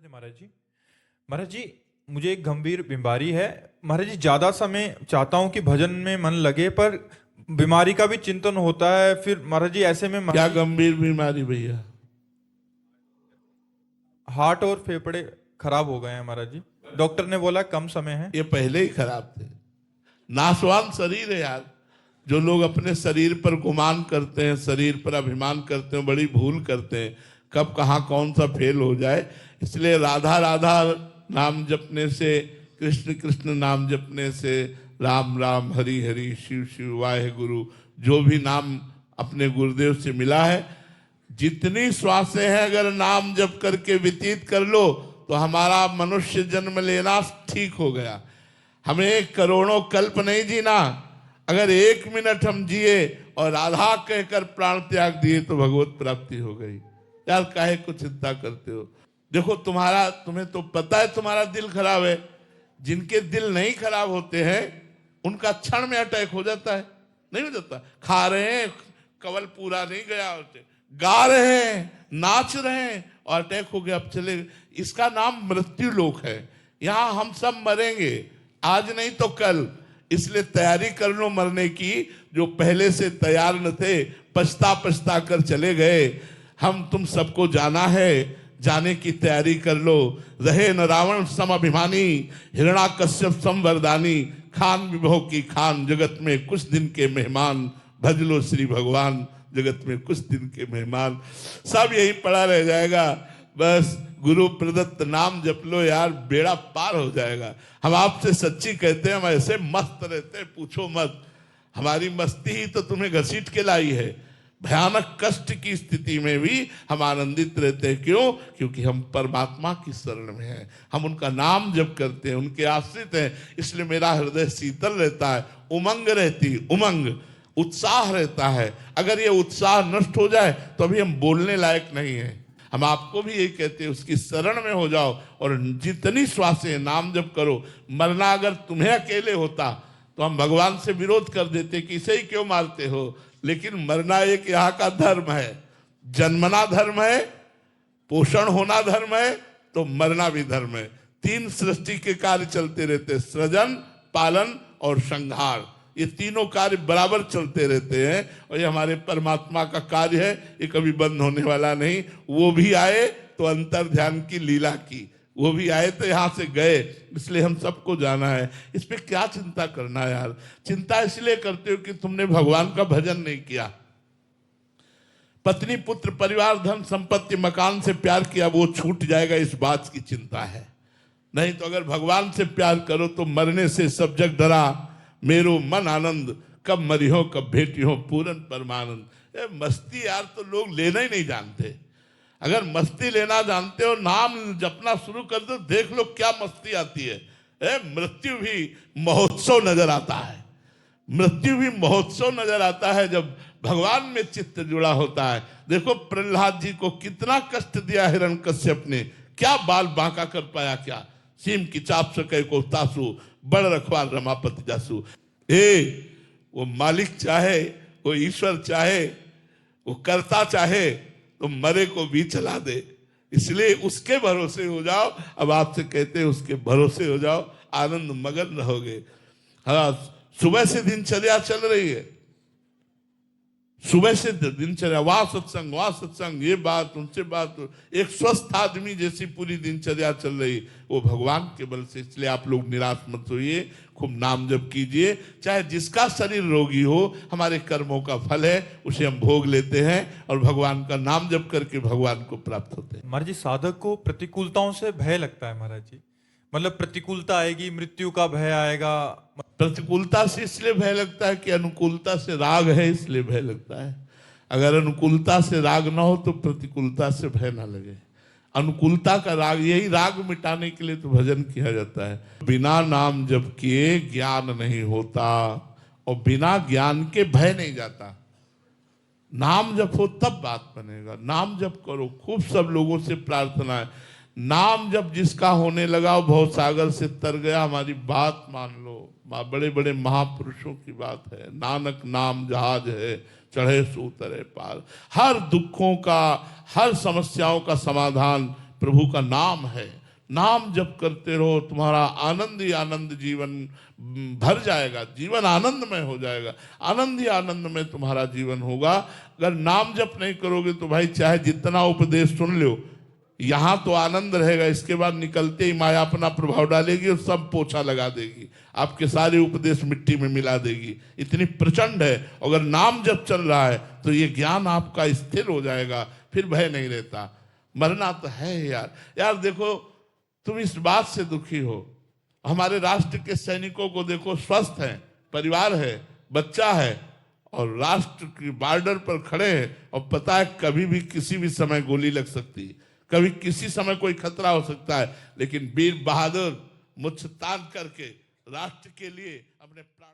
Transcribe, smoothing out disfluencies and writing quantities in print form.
नमस्ते महाराज जी। महाराज जी, मुझे एक गंभीर बीमारी है। महाराज जी, ज्यादा समय चाहता हूँ कि भजन में मन लगे, पर बीमारी का भी चिंतन होता है। फिर महाराज जी ऐसे में क्या गंभीर बीमारी भैया? हार्ट और फेफड़े खराब हो गए हैं महाराज जी। डॉक्टर ने बोला कम समय है। ये पहले ही खराब थे। नासवान शरीर है यार। जो लोग अपने शरीर पर गुमान करते हैं, शरीर पर अभिमान करते हैं, बड़ी भूल करते हैं, कब कहाँ कौन सा फेल हो जाए। इसलिए राधा राधा नाम जपने से, कृष्ण कृष्ण नाम जपने से, राम राम हरि हरि शिव शिव वाहे गुरु, जो भी नाम अपने गुरुदेव से मिला है, जितनी श्वासें हैं अगर नाम जप करके व्यतीत कर लो तो हमारा मनुष्य जन्म लेना ठीक हो गया। हमें करोड़ों कल्प नहीं जीना, अगर 1 मिनट हम जिए और राधा कहकर प्राण त्याग दिए तो भगवत प्राप्ति हो गई। यार काहे को चिंता करते हो? देखो तुम्हें तो पता है तुम्हारा दिल खराब है। जिनके दिल नहीं खराब होते हैं उनका क्षण में अटैक हो जाता है, नहीं हो जाता? खा रहे हैं, कवल पूरा नहीं गया होते, गा रहे हैं, नाच रहे हैं और अटैक हो गया, अब चले। इसका नाम मृत्यु लोक है। यहां हम सब मरेंगे, आज नहीं तो कल। इसलिए तैयारी कर लो मरने की। जो पहले से तैयार न थे, पछता पछता कर चले गए। हम तुम सबको जाना है, जाने की तैयारी कर लो। रहे न रावण सम अभिमानी, हिरण्याकश्यप सम वरदानी, खान विभव की खान, जगत में कुछ दिन के मेहमान, भज लो श्री भगवान, जगत में कुछ दिन के मेहमान। सब यही पड़ा रह जाएगा। बस गुरु प्रदत्त नाम जप लो यार, बेड़ा पार हो जाएगा। हम आपसे सच्ची कहते हैं, हम ऐसे मस्त रहते हैं पूछो मत। हमारी मस्ती ही तो तुम्हें घसीट के लाई है। भयानक कष्ट की स्थिति में भी हम आनंदित रहते हैं। क्यों? क्योंकि हम परमात्मा की शरण में हैं, हम उनका नाम जप करते हैं, उनके आश्रित हैं। इसलिए मेरा हृदय शीतल रहता है, उमंग रहती, उमंग उत्साह रहता है। अगर ये उत्साह नष्ट हो जाए तो अभी हम बोलने लायक नहीं है। हम आपको भी यही कहते हैं, उसकी शरण में हो जाओ और जितनी श्वासें नाम जप करो। मरना अगर तुम्हें अकेले होता तो हम भगवान से विरोध कर देते कि इसे ही क्यों मारते हो। लेकिन मरना एक यहाँ का धर्म है। जन्मना धर्म है, पोषण होना धर्म है, तो मरना भी धर्म है। 3 सृष्टि के कार्य चलते रहते, सृजन, पालन और संहार। ये तीनों कार्य बराबर चलते रहते हैं और ये हमारे परमात्मा का कार्य है, ये कभी बंद होने वाला नहीं। वो भी आए तो अंतर ध्यान की लीला की, वो भी आए तो यहाँ से गए। इसलिए हम सबको जाना है। इस पे क्या चिंता करना यार? चिंता इसलिए करते हो कि तुमने भगवान का भजन नहीं किया। पत्नी पुत्र परिवार धन संपत्ति मकान से प्यार किया, वो छूट जाएगा, इस बात की चिंता है। नहीं तो अगर भगवान से प्यार करो तो मरने से सब जग डरा, मेरो मन आनंद, कब मरी हो कब भेटी हो पूरन परमानंद। मस्ती यार तो लोग लेना ही नहीं जानते। अगर मस्ती लेना जानते हो, नाम जपना शुरू कर दो, देख लो क्या मस्ती आती है। मृत्यु भी महोत्सव नजर आता है। मृत्यु भी महोत्सव नजर आता है जब भगवान में चित्त जुड़ा होता है। देखो प्रहलाद जी को कितना कष्ट दिया हिरण्यकश्यप ने, क्या बाल बांका कर पाया? क्या सीम की चाप सके को तासु, बड़ रखवाल रमापति जासु। वो मालिक चाहे, वो ईश्वर चाहे, वो करता चाहे तो मरे को भी चला दे। इसलिए उसके भरोसे हो जाओ। अब आपसे कहते हैं उसके भरोसे हो जाओ, आनंद मगन रहोगे। हाँ, सुबह से दिनचर्या चल रही है, सुबह से दिनचर्या, वहां सत्संग, ये बात उनसे बात, एक स्वस्थ आदमी जैसी पूरी दिनचर्या चल रही, वो भगवान के बल से। इसलिए आप लोग निराश मत होइए, खूब नाम जप कीजिए। चाहे जिसका शरीर रोगी हो, हमारे कर्मों का फल है, उसे हम भोग लेते हैं और भगवान का नाम जप करके भगवान को प्राप्त होते हैं। महाराज जी, साधक को प्रतिकूलताओं से भय लगता है महाराज जी। मतलब प्रतिकूलता आएगी, मृत्यु का भय आएगा। प्रतिकूलता से इसलिए भय लगता है कि अनुकूलता से राग है, इसलिए भय लगता है। अगर अनुकूलता से राग ना हो तो प्रतिकूलता से भय ना लगे। अनुकूलता का राग, यही राग मिटाने के लिए तो भजन किया जाता है। बिना नाम जप किए ज्ञान नहीं होता और बिना ज्ञान के भय नहीं जाता। नाम जपो तब बात बनेगा। नाम जप करो खूब, सब लोगों से प्रार्थना है। नाम जब जिसका होने लगा वो भव सागर से तर गया। हमारी बात मान लो, बड़े बड़े महापुरुषों की बात है। नानक नाम जहाज है, चढ़े सो उतरे पार। हर दुखों का, हर समस्याओं का समाधान प्रभु का नाम है। नाम जप करते रहो, तुम्हारा आनंद ही आनंद जीवन भर जाएगा, जीवन आनंदमय हो जाएगा, आनंद ही आनंद में तुम्हारा जीवन होगा। अगर नाम जप नहीं करोगे तो भाई चाहे जितना उपदेश सुन लो, यहाँ तो आनंद रहेगा, इसके बाद निकलते ही माया अपना प्रभाव डालेगी और सब पोछा लगा देगी, आपके सारे उपदेश मिट्टी में मिला देगी, इतनी प्रचंड है। अगर नाम जब चल रहा है तो ये ज्ञान आपका स्थिर हो जाएगा, फिर भय नहीं रहता। मरना तो है यार देखो, तुम इस बात से दुखी हो, हमारे राष्ट्र के सैनिकों को देखो, स्वस्थ हैं, परिवार है, बच्चा है, और राष्ट्र की बॉर्डर पर खड़े हैं, और पता है कभी भी किसी भी समय गोली लग सकती है, कभी किसी समय कोई खतरा हो सकता है, लेकिन वीर बहादुर मुझ तान करके राष्ट्र के लिए अपने प्राण